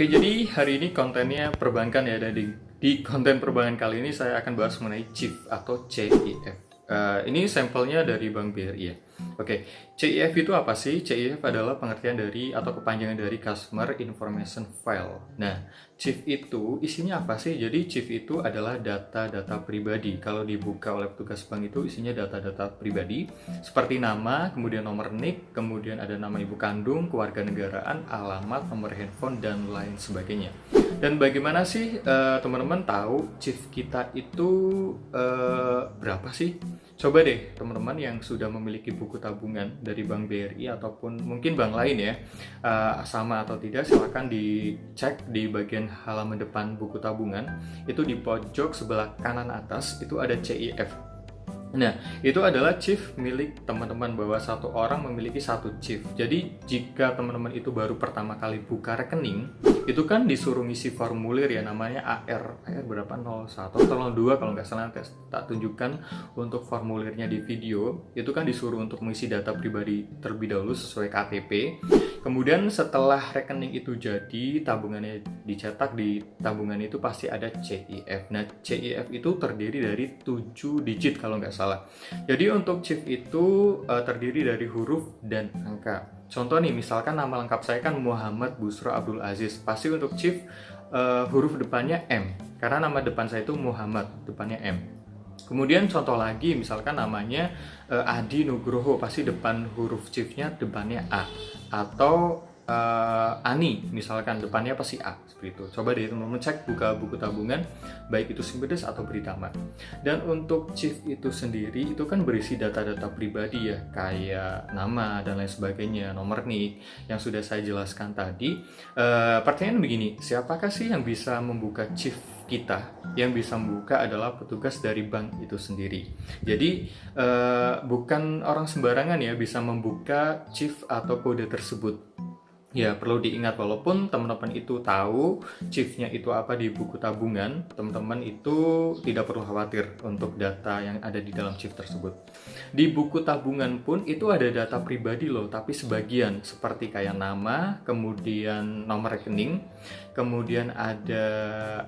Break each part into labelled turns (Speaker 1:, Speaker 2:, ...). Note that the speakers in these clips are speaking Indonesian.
Speaker 1: Oke, jadi hari ini kontennya perbankan ya, dan di konten perbankan kali ini saya akan bahas mengenai CIF atau CIF. Ini sampelnya dari Bank BRI ya. Oke, CIF itu apa sih? CIF adalah pengertian dari atau kepanjangan dari Customer Information File. Nah, CIF itu isinya apa sih? Jadi CIF itu adalah data-data pribadi. Kalau dibuka oleh petugas bank itu isinya data-data pribadi seperti nama, kemudian nomor NIK, kemudian ada nama ibu kandung, kewarganegaraan, alamat, nomor handphone, dan lain sebagainya. Dan bagaimana sih teman-teman tahu CIF kita itu berapa sih? Coba deh teman-teman yang sudah memiliki buku tabungan dari Bank BRI ataupun mungkin bank lain ya, sama atau tidak silahkan dicek di bagian halaman depan buku tabungan. Itu di pojok sebelah kanan atas itu ada CIF. Nah, itu adalah CIF milik teman-teman, bahwa satu orang memiliki satu CIF. Jadi, jika teman-teman itu baru pertama kali buka rekening, itu kan disuruh ngisi formulir ya, namanya AR berapa? 01 atau 02 kalau nggak salah, tak tunjukkan untuk formulirnya di video. Itu kan disuruh untuk mengisi data pribadi terlebih dahulu sesuai KTP. Kemudian setelah rekening itu jadi, tabungannya dicetak, di tabungan itu pasti ada CIF. Nah, CIF itu terdiri dari 7 digit kalau nggak salah. Jadi untuk CIF itu terdiri dari huruf dan angka. Contoh nih, misalkan nama lengkap saya kan Muhammad Busro Abdul Aziz. Pasti untuk CIF huruf depannya M. Karena nama depan saya itu Muhammad, depannya M. Kemudian contoh lagi, misalkan namanya Adi Nugroho, pasti depan huruf CIF-nya depannya A. Atau Ani, misalkan depannya pasti A, seperti itu. Coba deh teman-teman cek buka buku tabungan, baik itu Simpedes atau Britama. Dan untuk CIF itu sendiri, itu kan berisi data-data pribadi ya, kayak nama dan lain sebagainya, nomor NIK, yang sudah saya jelaskan tadi. Pertanyaan begini, siapakah sih yang bisa membuka CIF kita? Yang bisa membuka adalah petugas dari bank itu sendiri. Jadi bukan orang sembarangan ya bisa membuka CIF atau kode tersebut. Ya, perlu diingat, walaupun teman-teman itu tahu CIF-nya itu apa di buku tabungan, teman-teman itu tidak perlu khawatir untuk data yang ada di dalam CIF tersebut. Di buku tabungan pun itu ada data pribadi loh, tapi sebagian seperti kayak nama, kemudian nomor rekening, kemudian ada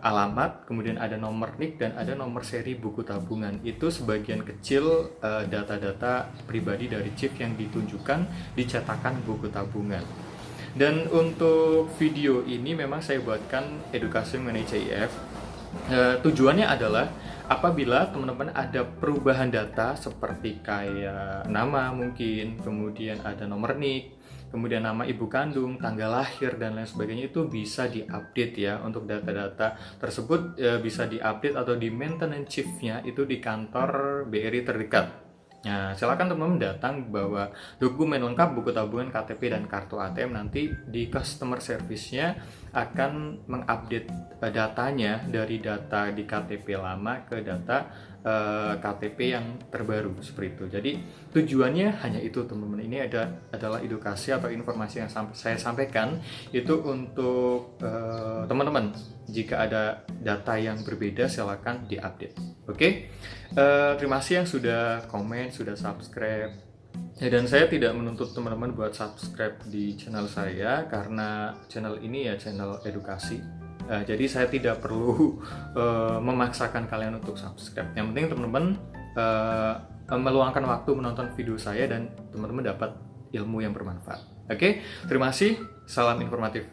Speaker 1: alamat, kemudian ada nomor NIK, dan ada nomor seri buku tabungan. Itu sebagian kecil data-data pribadi dari CIF yang ditunjukkan di cetakan buku tabungan. Dan untuk video ini memang saya buatkan edukasi mengenai CIF. Tujuannya adalah apabila teman-teman ada perubahan data seperti kayak nama mungkin, kemudian ada nomor NIK, kemudian nama ibu kandung, tanggal lahir, dan lain sebagainya, itu bisa diupdate ya. Untuk data-data tersebut bisa diupdate atau di maintenance CIF-nya itu di kantor BRI terdekat. Nah, silakan teman-teman datang bawa dokumen lengkap, buku tabungan, KTP, dan kartu ATM. Nanti di customer service-nya akan mengupdate datanya dari data di KTP lama ke data KTP yang terbaru, seperti itu. Jadi tujuannya hanya itu teman-teman. Ini adalah edukasi atau informasi yang saya sampaikan itu untuk teman-teman. Jika ada data yang berbeda silakan diupdate. Oke? Terima kasih yang sudah komen, sudah subscribe. Ya, dan saya tidak menuntut teman-teman buat subscribe di channel saya karena channel ini ya channel edukasi. Jadi saya tidak perlu memaksakan kalian untuk subscribe. Yang penting teman-teman meluangkan waktu menonton video saya dan teman-teman dapat ilmu yang bermanfaat. Oke, terima kasih. Salam informatif.